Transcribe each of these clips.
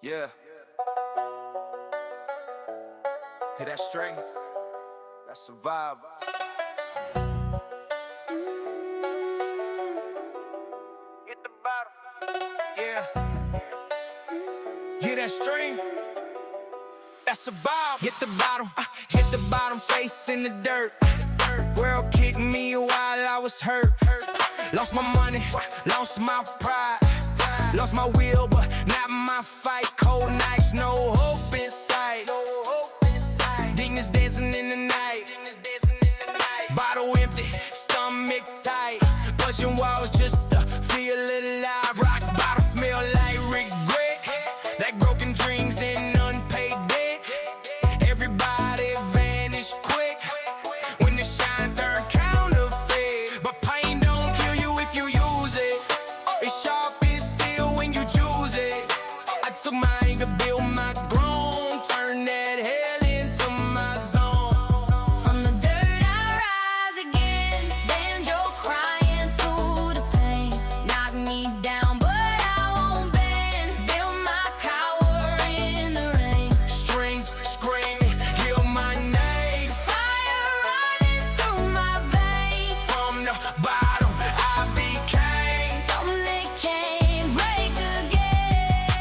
Yeah. Hear that string? That's a vibe. Get the bottle. Yeah. Hear that string? That's a vibe. Hit the bottom. Hit the bottom, face in the dirt. World kicked me while I was hurt. Lost my money, lost my pride. Lost my will, but not my fight. Cold nights, no hope in sight. Demons dancing in the night. Bottle empty, stomach tight. Pushing walls just to feel alive. Rock bottom smell like regret. Like broken dreams and unpaid debt. Everybody vanish quick when the shine turn counterfeit. But pain don't kill you if you use it. It's sharp and steel when you choose it. I took my anger, built my throne, turned that hell into my zone. From the dirt I rise again, banjo crying through the pain. Knock me down, but I won't bend. Build my power in the rain. Strings screaming, hear my name. Fire running through my veins. From the bottom I became. Something that can't break again.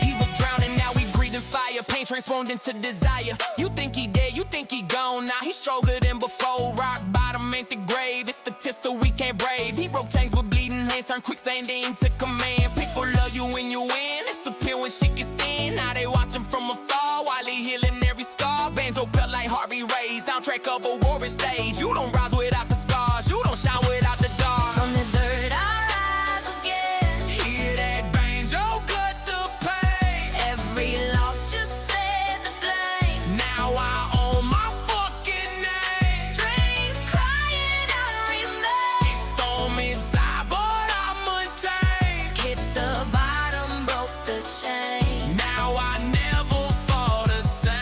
He was drowning, now he breathing fire. Pain transformed into desire. You think he dead, you think he gone. Now he's stronger than before. Rock bottom ain't the grave, it's the tester we can't brave. He broke chains with bleeding hands, turned quicksand into command. People love you when you win, disappear when shit gets thin. Now they watching from afar while he healing every scar. Bands pelt like Harvey Rays, soundtrack of a warring stage. You don't rise without the scars, you don't shine without the dark. From the dirt I rise again. Hear that banjo cut the pain. Every loss just fed the flame. Now I own my fucking name. Strings crying out remain. Storm inside, but I'm untamed. Hit the bottom, broke the chain. Now I never fall the same.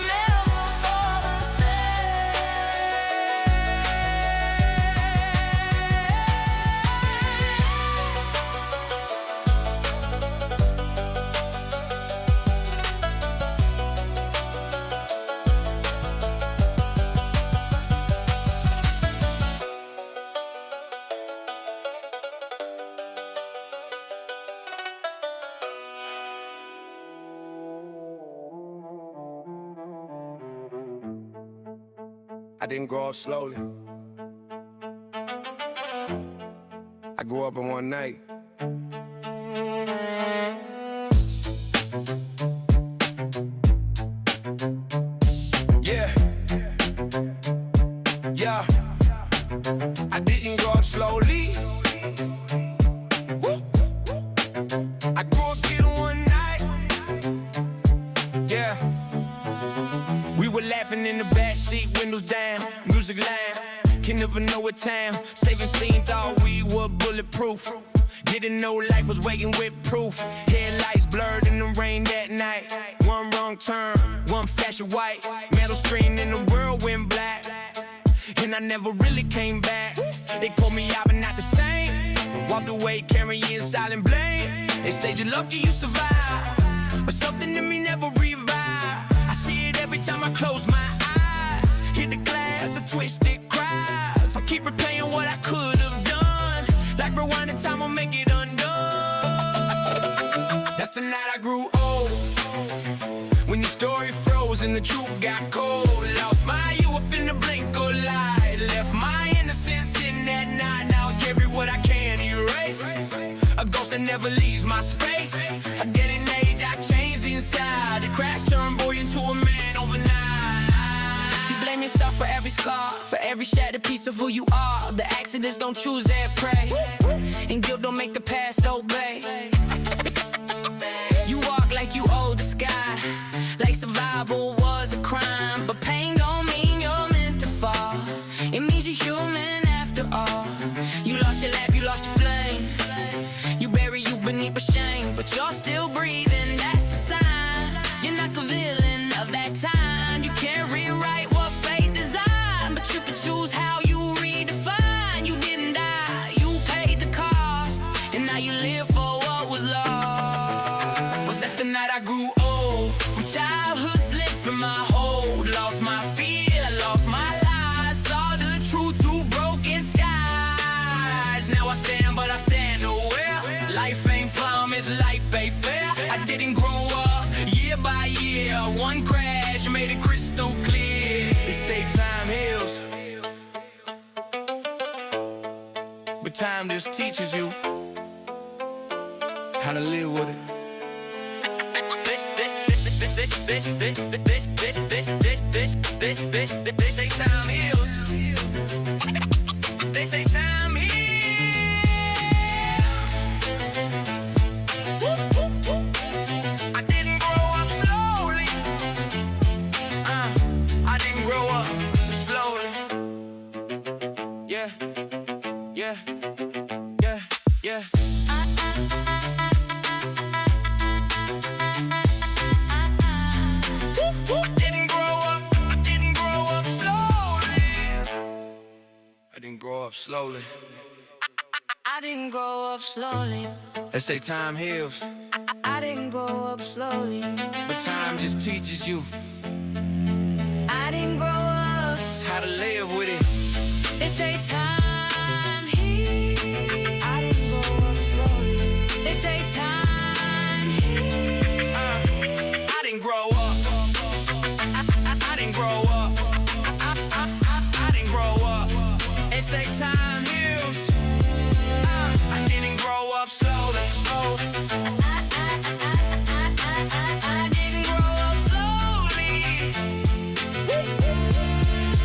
Never fall the same. I didn't grow up slowly. I grew up in one night. Yeah. Yeah. I didn't grow up slowly. Woo. I grew up in one night. Yeah. We were laughing in the backseat, windows down, music loud. Can never know what time. Saving scene, thought we were bulletproof. Didn't know life was waiting with proof. Headlights blurred in the rain that night. One wrong turn, one flash of white. Metal screen in the world went black. And I never really came back. They pulled me out but not the same. Walked away carrying silent blame. They said you're lucky you survived, but something in me never revived. I see it every time I close my eyes. Hit the glass, the twisted cries. I keep replaying what I could have done. Like rewinding time, I'll make it undone. That's the night I grew old. When the story froze and the truth got cold. Lost my youth in the blink of light. Left my innocence in that night. Now I carry what I can erase. A ghost that never leaves my space. A dead in age, I changed inside. The crash turned boy into a man overnight. You blame yourself for every scar, for every shattered piece of who you are. The accidents gon' choose their prey, and guilt don't make the past obey. You walk like you owe the sky, like survival was a crime. But pain don't mean you're meant to fall. It means you're human after all. You lost your laugh, you lost your flame. You bury you beneath a shame, but you're still breathing, that's a sign. You're not the villain of that time. You can't rewrite what fate designed, but you can choose how you redefine. You didn't die, you time just teaches you how to live with it. They say time heals. They say time heals. I didn't grow up slowly. I didn't grow up slowly. Yeah, yeah, yeah, yeah. I didn't grow up slowly. I didn't grow up slowly. They say time heals, I didn't grow up slowly. but time just teaches you I didn't grow up. how to live with it. They say time heals. I didn't grow up slowly. They say time heals. I didn't grow up. I didn't grow up. I didn't grow up. They say time heals. I didn't grow up slowly. I didn't grow up slowly.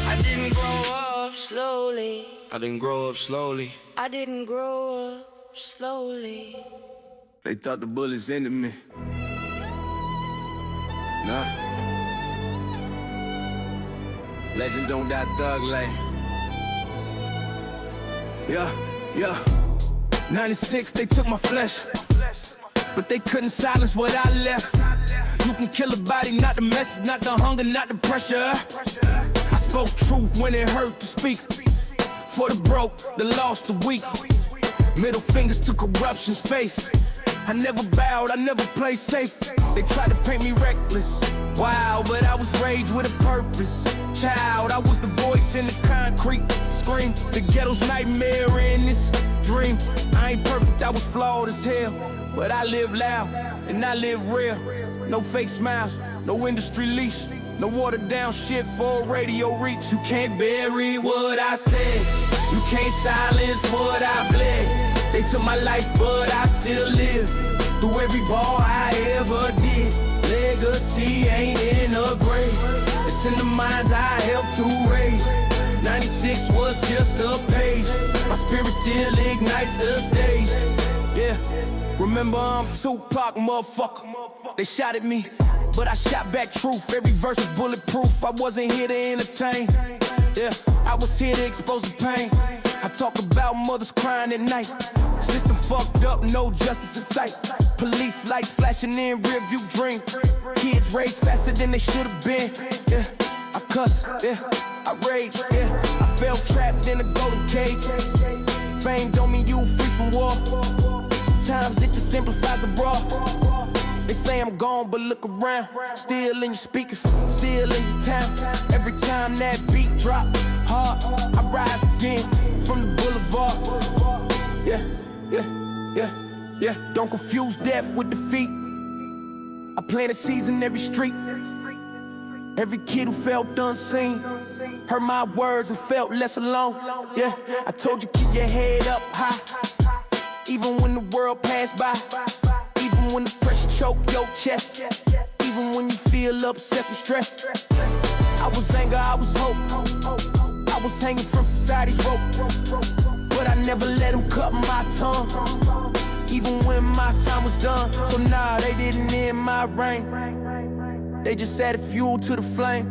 I didn't grow up. Slowly. I didn't grow up slowly. I didn't grow up slowly. They thought the bullets ended me. Nah. Legend don't die thug life. Yeah, yeah. 96, they took my flesh, but they couldn't silence what I left. You can kill a body, not the message, not the hunger, not the pressure. I spoke truth when it hurt to speak. For the broke, the lost, the weak. Middle fingers to corruption's face. I never bowed, I never played safe. They tried to paint me reckless, wow, but I was raised with a purpose. Child, I was the voice in the concrete. Scream, the ghetto's nightmare in this dream. I ain't perfect, I was flawed as hell, but I live loud and I live real. No fake smiles, no industry leash, no watered down shit for a radio reach. You can't bury what I said, you can't silence what I bled. They took my life, but I still live through every bar I ever did. Legacy ain't in a grave, it's in the minds I helped to raise. 96 was just a page, my spirit still ignites the stage. Yeah, remember I'm Tupac, motherfucker. They shot at me, but I shot back truth. Every verse was bulletproof, I wasn't here to entertain. Yeah, I was here to expose the pain. I talk about mothers crying at night. System fucked up, no justice in sight. Police lights flashing in rearview dream. Kids raised faster than they should have been. Yeah, I cuss, yeah, I rage, yeah. I felt trapped in a golden cage. Fame don't mean you free from war. Sometimes it just simplifies the raw. They say I'm gone, but look around. Still in your speakers, still in your town. Every time that beat drop hard, I rise again from the boulevard. Yeah, yeah, yeah, yeah. Don't confuse death with defeat. I planted seeds in every street. Every kid who felt unseen heard my words and felt less alone. Yeah, I told you keep your head up high, even when the world passed by. Even when the pressure choke your chest, even when you feel upset and stressed. I was anger, I was hope, I was hanging from society's rope, but I never let them cut my tongue, even when my time was done. So nah, they didn't end my reign, they just added fuel to the flame.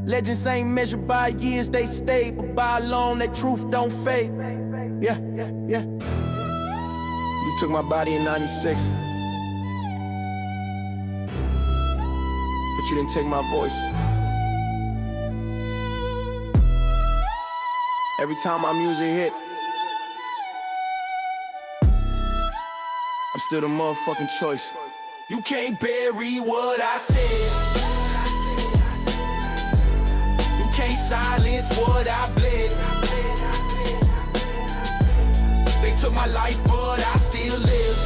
Legends ain't measured by years, they stay, but by alone, that truth don't fade. Yeah, yeah, yeah. You took my body in 96, but you didn't take my voice. Every time my music hit, I'm still the motherfucking choice. You can't bury what I said, you can't silence what I bled. They took my life, but I still live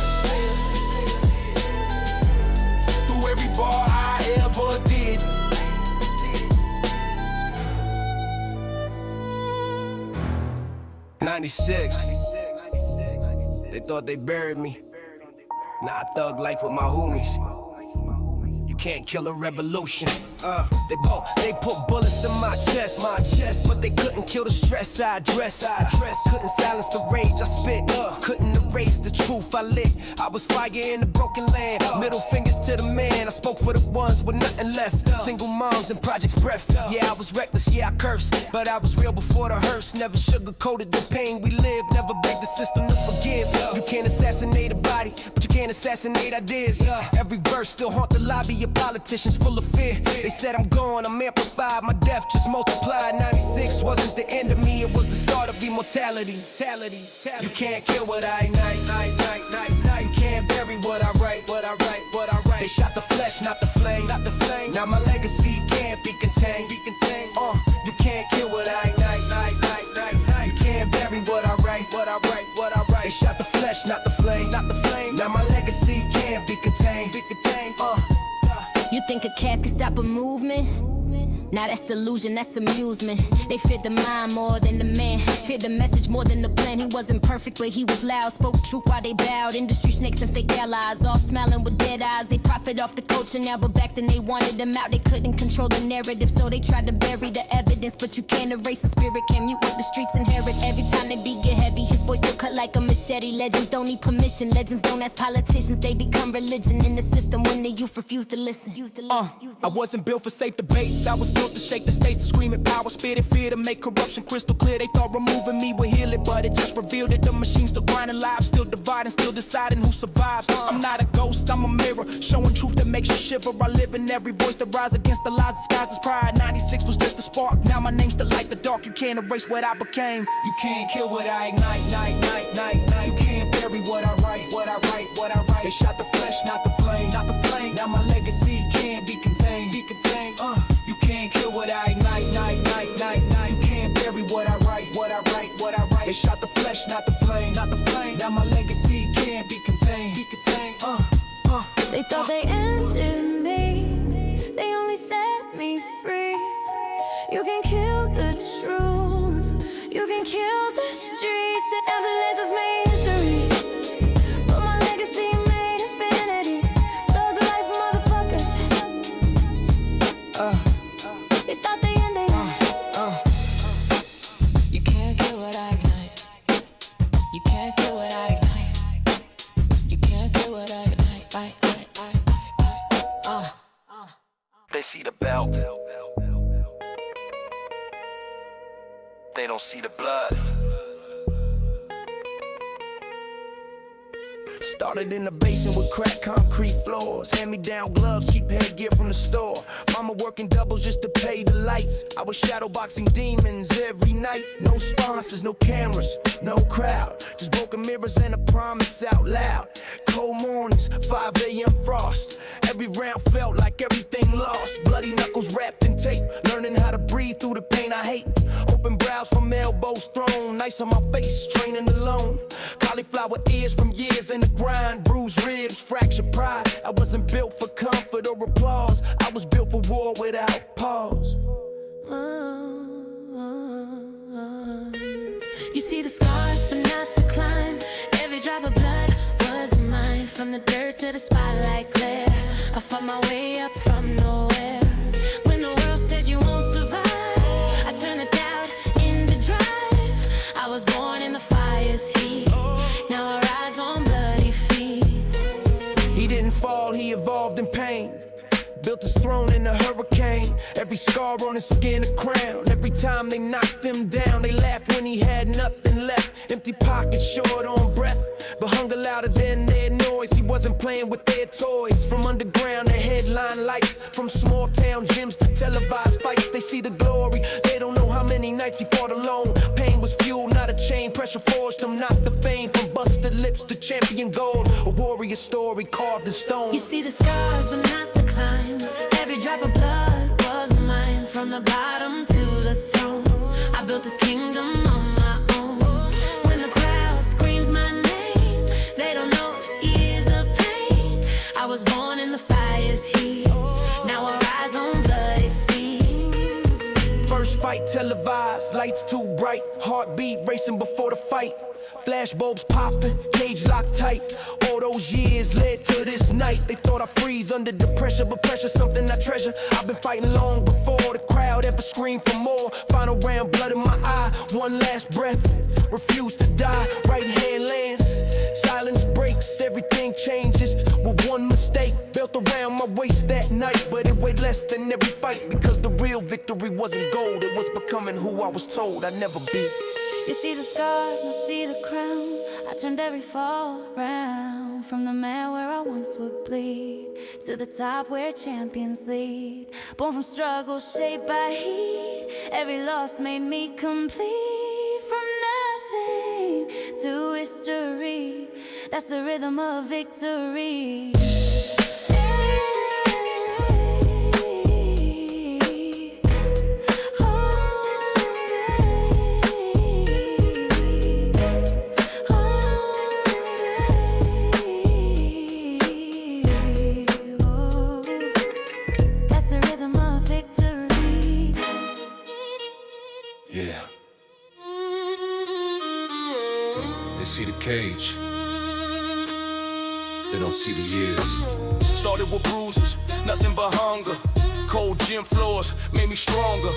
through every bar I ever did. '96. They thought they buried me. Now I thug life with my homies. You can't kill a revolution. They put bullets in my chest, but they couldn't kill the stress I address. Couldn't silence the rage I spit, couldn't erase the truth I lit. I was fire in the broken land, middle fingers to the man. I spoke for the ones with nothing left, single moms and projects breath. Yeah, I was reckless, yeah, I cursed, but I was real before the hearse. Never sugarcoated the pain we lived, never begged the system to forgive. You can't assassinate a body, but you can't assassinate ideas. Every verse still haunt the lobby of politicians full of fear. They said I'm gone, I'm amplified, my death just multiplied. 96 wasn't the end of me, it was the start of immortality. You can't kill what I ignite. You can't bury what I write. They shot the flesh, not the flame. Now my legacy can't be contained. You can't kill what I ignite. You can't bury what I write. They shot the flesh, not the flame. Now my legacy can't be contained. You think a casket stop a movement? Nah, that's delusion, that's amusement. They feared the mind more than the man, feared the message more than the plan. He wasn't perfect, but he was loud, spoke truth while they bowed. Industry snakes and fake allies, all smiling with dead eyes. They profit off the culture now, but back then they wanted them out. They couldn't control the narrative, so they tried to bury the evidence. But you can't erase the spirit, can mute what the streets inherit. Every time they beat get heavy, his voice still cut like a machete. Legends don't need permission, legends don't ask politicians. They become religion in the system when the youth refuse to listen. I wasn't built for safe debates, I was built to shake the states, to scream at power, spit in fear, to make corruption crystal clear. They thought removing me would heal it, but it just revealed that the machine's still grinding live, still dividing, still deciding who survives. I'm not a ghost, I'm a mirror, showing truth that makes you shiver. I live in every voice that rises against the lies disguised as pride. 96 was just a spark, now my name's the light, the dark. You can't erase what I became. You can't kill what I ignite. You can't bury what I write. They shot the flesh, not the flame. Now my legacy can't be contained. You can't kill what I ignite. You can't bury what I write. They shot the flesh, not the flame. Now my legacy can't be contained. They thought they ended me, they only set me free. You can kill the truth, you can kill the streets, and evidence has made history. But my legacy made infinity. Thug life motherfuckers. They thought they ended You can't kill what I ignite. You can't kill what I ignite. You can't kill what I ignite. They see the belt, they don't see the blood. Started in the basement with cracked concrete floors, hand-me-down gloves, cheap headgear from the store. Mama working doubles just to pay the lights. I was shadowboxing demons every night. No sponsors, no cameras, no crowd, just broken mirrors and a promise out loud. Cold mornings, 5 a.m. frost. Every round felt like everything lost. Bloody knuckles wrapped in tape, learning how to breathe through the pain I hate. Open brows from elbows thrown, nice on my face, training alone. Cauliflower ears from years in the grind, bruised ribs, fractured pride. I wasn't built for comfort or applause, I was built for war without pause. You see the scars, but not the climb. Every drop of blood was mine. From the dirt to the spotlight glare, I fought my way up from nowhere. When the world said you won't survive, I turned the doubt into drive. I was born in the fire's heat, now I rise on bloody feet. He didn't fall, he evolved in pain. Built his throne in a hurricane. Every scar on his skin a crown. Every time they knocked him down, they laughed when he had nothing left. Empty pockets, short on breath, but hunger louder than their noise. He wasn't playing with their toys. From underground to headline lights, from small town gyms to televised fights. They see the glory, they don't know how many nights he fought alone. Pain was fuel, not a chain. Pressure forged him, not the fame. From busted lips to champion gold, a warrior story carved in stone. You see the scars, but not the climb. Every drop of blood was mine. From the bottom to the throne, I built this kingdom on my own. When the crowd screams my name, they don't know years of pain. I was born in the fire's heat, now I rise on bloody feet. First fight televised, lights too bright, heartbeat racing before the fight. Flashbulbs popping, cage locked tight. All those years led to this night. They thought I freeze under the pressure, but pressure's something I treasure. I've been fighting long before the crowd ever screamed for more. Final round, blood in my eye, one last breath. Refuse to die, right hand lands. Silence breaks, everything changes with one mistake. Built around my waist that night, but it weighed less than every fight. Because the real victory wasn't gold, it was becoming who I was told I'd never be. You see the scars, and I see the crown. I turned every fall round. From the man where I once would bleed to the top where champions lead. Born from struggle, shaped by heat. Every loss made me complete. From nothing to history, that's the rhythm of victory. See the cage, they don't see the years. Started with bruises, nothing but hunger. Cold gym floors made me stronger.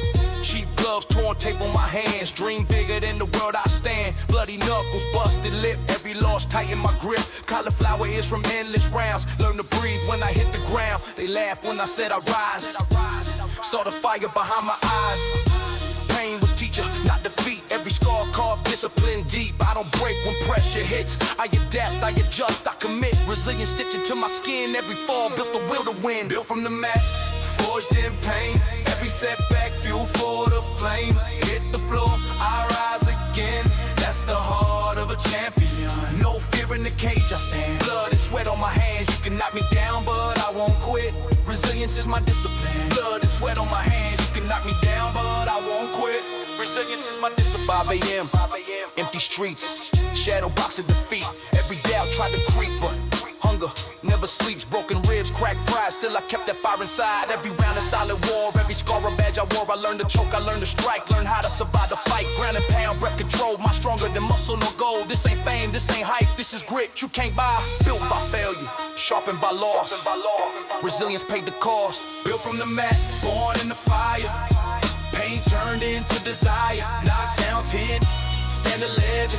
Cheap gloves, torn tape on my hands. Dream bigger than the world I stand. Bloody knuckles, busted lip, every loss tighten my grip. Cauliflower ears from endless rounds. Learn to breathe when I hit the ground. They laughed when I said I rise. Saw the fire behind my eyes. Pain was teacher, not defeat. Every scar carved, discipline deep. I don't break when pressure hits. I adapt, I adjust, I commit. Resilient stitching to my skin. Every fall built the will to win. Built from the mat, forged in pain. Every setback, fuel for the flame. Hit the floor, I rise again. That's the heart of a champion. No fear in the cage, I stand. Blood and sweat on my hands. You can knock me down, but I won't quit. Resilience is my discipline. Blood and sweat on my hands. You can knock me down, but I won't quit. Resilience is my discipline. 5 a.m. Empty streets, shadow box of defeat. Every doubt tried to creep, but hunger never sleeps. Broken ribs, cracked pride. Still I kept that fire inside. Every round a solid war. Every scar a badge I wore. I learned to choke, I learned to strike. Learned how to survive the fight. Ground and pound, breath control. My stronger than muscle, no gold. This ain't fame, this ain't hype. This is grit you can't buy. Built by failure, sharpened by loss. Resilience paid the cost. Built from the mat, born in the fire. Pain turned into desire. Knocked down 10, stand 11.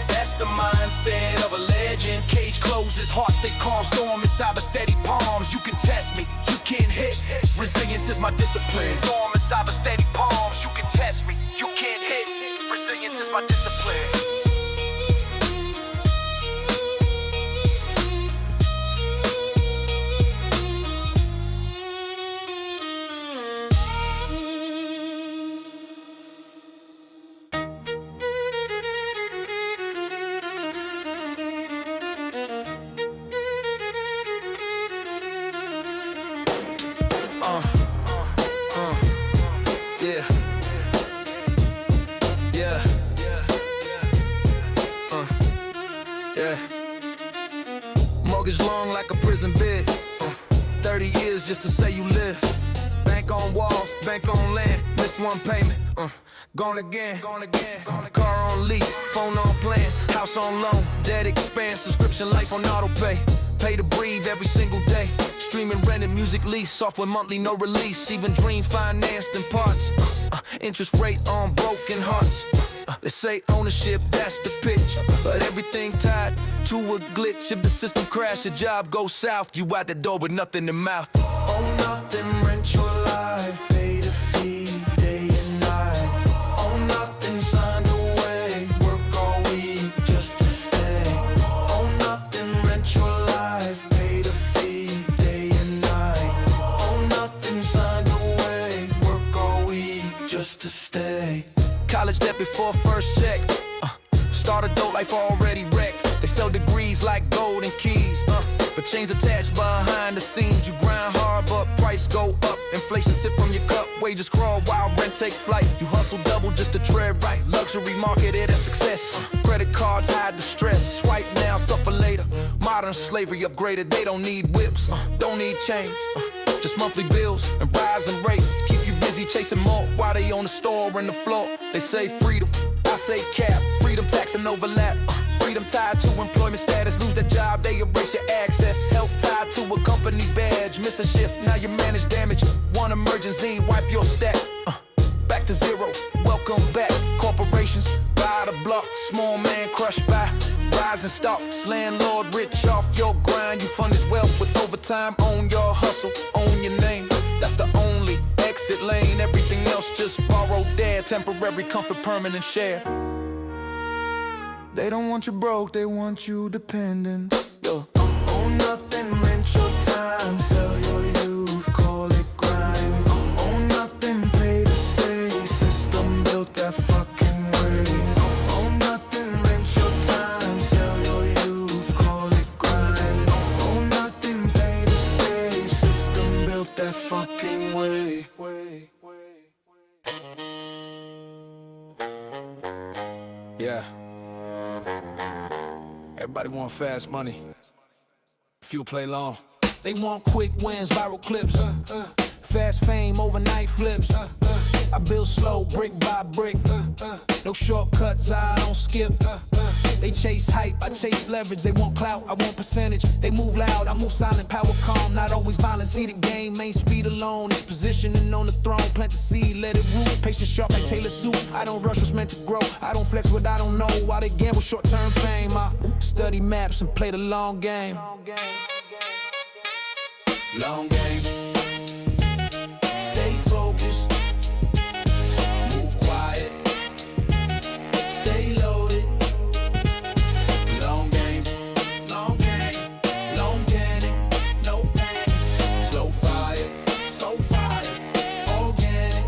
That's the mindset of a legend. Cage closes, heart stays calm. Storm inside but steady palms. You can test me, you can't hit. Resilience is my discipline. Storm inside but steady palms. You can test me, you can't hit. Resilience is my discipline. Mortgage long like a prison bid. 30 years just to say you live. Bank on walls, bank on land. Miss one payment, gone again. Car on lease, phone on plan, house on loan, debt expands, subscription life on auto pay. Pay to breathe every single day. Streaming, renting, music lease, software monthly, no release. Even dream financed in parts. Interest rate on broken hearts. They say ownership, that's the pitch. But everything tied to a glitch. If the system crash, your job goes south. You out the door with nothing in mouth. Own nothing, rent your life. Pay the fee, day and night. Own nothing, signed away. Work all week just to stay. Own nothing, rent your life. Pay the fee, day and night. Own nothing, signed away. Work all week just to stay. College debt before first check. Start adult life already wrecked. They sell degrees like gold and keys. But chains attached behind the scenes. You grind hard, but price go up. Inflation sip from your cup. Wages crawl while rent take flight. You hustle double just to tread right. Luxury marketed as success. Credit cards hide the stress. Swipe now, suffer later. Modern slavery upgraded. They don't need whips, don't need chains. Just monthly bills and rising rates. Keep you busy chasing more while they on the store and the floor. They say freedom, I say cap. Freedom, tax, and overlap. Freedom tied to employment status, lose that job, they erase your access. Health tied to a company badge, miss a shift, now you manage damage. One emergency, wipe your stack. Back to zero, welcome back. Corporations, buy the block, small man crushed by rising stocks. Landlord rich off your grind, you fund his wealth with overtime. Own your hustle, own your name. That's the only exit lane. Everything else just borrowed there. Temporary comfort, permanent share. They don't want you broke, they want you dependent. Yo. Own nothing, rent your time, sell your youth, call it grind. Own nothing, pay to stay, system built that fucking way. Own nothing, rent your time, sell your youth, call it grind. Own nothing, pay to stay, system built that fucking way. Yeah. Everybody want fast money. Few play long. They want quick wins, viral clips. Fast fame, overnight flips. I build slow, brick by brick. No shortcuts, I don't skip. They chase hype, I chase leverage. They want clout, I want percentage. They move loud, I move silent, power calm. Not always violent, see the game, main speed alone. It's positioning on the throne, plant the seed, let it root. Patience sharp like Taylor Soup. I don't rush what's meant to grow. I don't flex what I don't know. While they gamble short-term fame, I study maps and play the long game. Long game. Stay focused. Move quiet. Stay loaded. Long game. Long game. Long game. No pain. Slow fire. Slow fire. Organic.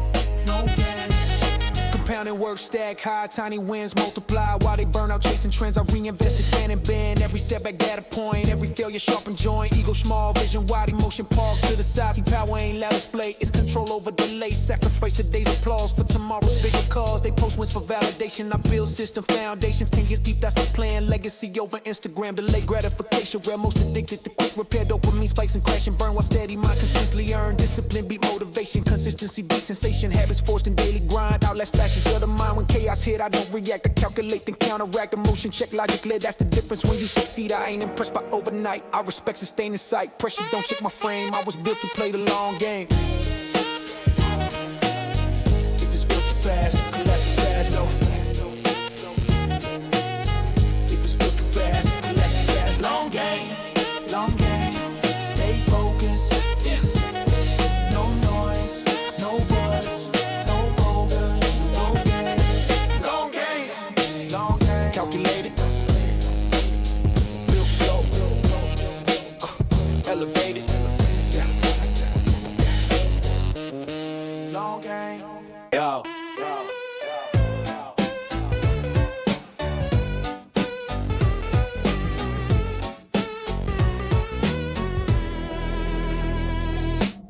No organic. Compounding work, stack high, tiny wins multiply. While they burn out chasing trends, I reinvest, expand and bend. Every setback data point, every failure sharpen joint. Ego small, vision wide, emotion park to the side. See, power ain't loud display, it's control over delay. Sacrifice today's applause for tomorrow's bigger cause. They post wins for validation, I build system foundations. 10 years deep, that's the plan. Legacy over Instagram, delayed gratification. Where most addicted to quick repair, dopamine spikes and crash and burn. While steady mind consistently earn. Discipline beat motivation, consistency beat sensation. Habits forced in daily grind, outlast flashes of the mind. When chaos hit, I don't react, I calculate then counteract. Emotion check, logic clear, that's the difference. When you succeed, I ain't impressed by overnight. I respect sustaining sight, pressure don't shake my frame. I was built to play the long game. If it's built too fast, collapse too fast, no. If it's built too fast, collapse too fast. Long game, long game. Stay focused. No noise, no buzz, no bogus, no gas. Long game, long game. Calculated. Built slow. Elevated. Long game. Yo.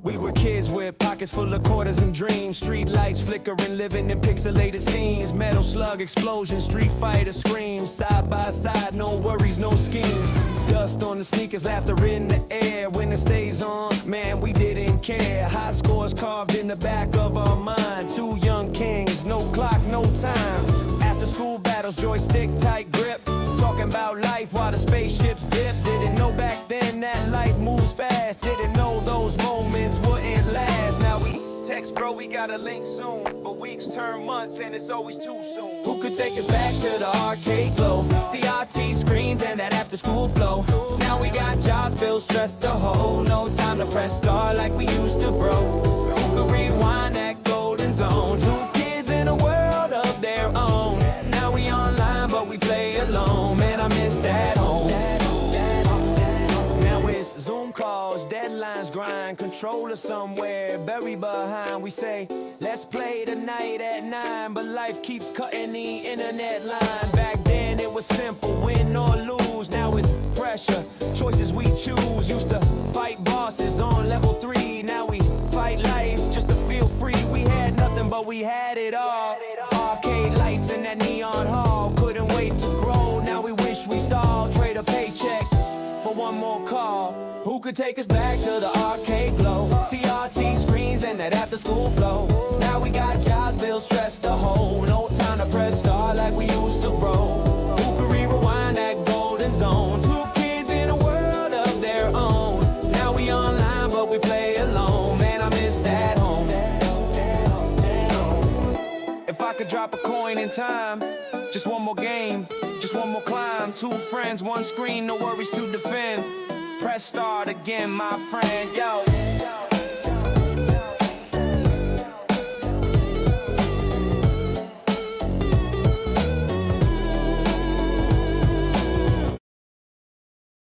We were kids with pockets full of quarters and dreams. Street lights flickering, living in pixelated scenes. Metal slug explosions, street fighter screams. Side by side, no worries, no schemes. Dust on the sneakers, laughter in the air. When it stays on, man, we didn't care. High scores carved in the back of our mind. Two young kings, no clock, no time. After school battles, joystick tight grip. Talking about life while the spaceships dip. Didn't know back then that life moves fast. Didn't know those moments wouldn't last. Now we text, bro, we gotta link soon. But weeks turn months and it's always too soon. Who could take us back to the arcade glow? CRT screens and that after school flow. Now we got jobs, bills, stress to hold. No time to press start like we used to, bro. Who could rewind that golden zone? Two kids in a world of their own. Now we online but we play alone. Man, I miss that home. Now it's Zoom calls, deadlines grind. Controller somewhere, buried behind. We say, let's play tonight at 9. But life keeps cutting the internet line. Back then it was simple, win or lose. Now it's pressure, choices we choose. Used to fight bosses on level 3. Now we fight life just to feel free. We had nothing but we had it all. Arcade lights in that neon hall. Couldn't wait to grow, now we wish we stalled. Trade a paycheck for one more call. Who could take us back to the arcade glow? CRT screens and that after school flow. Now we got jobs, bills, stress to hold. No time to press start like we used to, bro. Who could rewind could drop a coin in time. Just one more game, just one more climb. Two friends, one screen, no worries to defend. Press start again, my friend, yo.